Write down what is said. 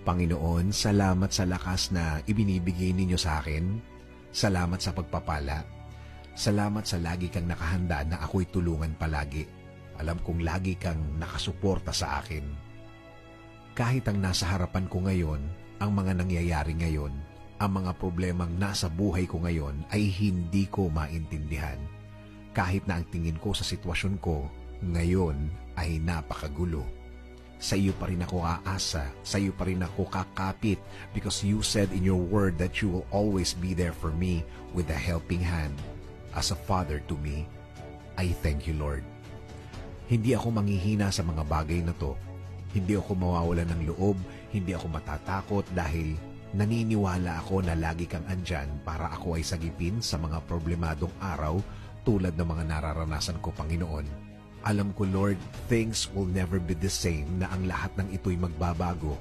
Panginoon, salamat sa lakas na ibinibigay ninyo sa akin. Salamat sa pagpapala. Salamat sa lagi kang nakahanda na ako'y tulungan palagi. Alam kong lagi kang nakasuporta sa akin. Kahit ang nasa harapan ko ngayon, ang mga nangyayari ngayon, ang mga problemang nasa buhay ko ngayon ay hindi ko maintindihan. Kahit na ang tingin ko sa sitwasyon ko ngayon ay napakagulo. Sa iyo pa rin ako aasa, sa iyo pa rin ako kakapit because you said in your word that you will always be there for me with a helping hand. As a father to me, I thank you, Lord. Hindi ako manghihina sa mga bagay na to. Hindi ako mawawalan ng loob, hindi ako matatakot dahil naniniwala ako na lagi kang andyan para ako ay sagipin sa mga problemadong araw tulad ng mga nararanasan ko, Panginoon. Alam ko, Lord, things will never be the same na ang lahat ng ito'y magbabago